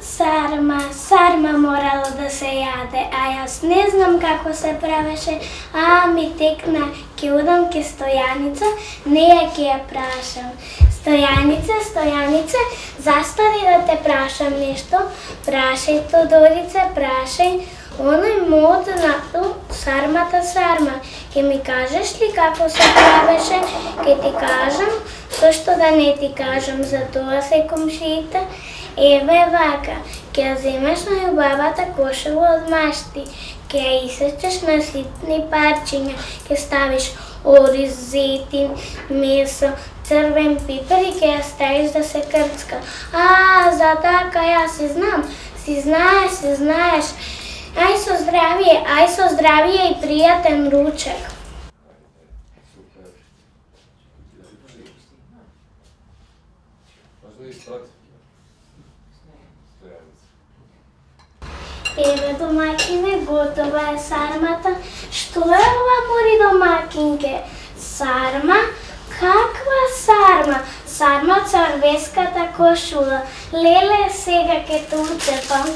Sarma moralo da se jade, a jaz ne znam kako se pravеше, a mi tekna, ki udam, ki stojanica, ne ki je prašam. Stojanice, zastari da te prašam nešto, prašaj Todorice, prašaj, ono je modna, sarma, ki mi kažeš li kako se pravеше, ki ti kažem, što da ne ti kažem, zato se komšita. Ева е вака, ке ја земеш на јубавата кошева од машти, ке ја исечеш на ситни парчиња, ке ставиш ориз, зетин, месо, црвен пипер и ке ја ставиш да се крцка. За така ја си знам, си знаеш. Ај со здравие и пријатен ручек. Еве, домакине, готова е сармата. Што е ова, мори домакинке? Сарма? Каква сарма? Сарма црвеската кошула. Леле, сега ке те уцепам.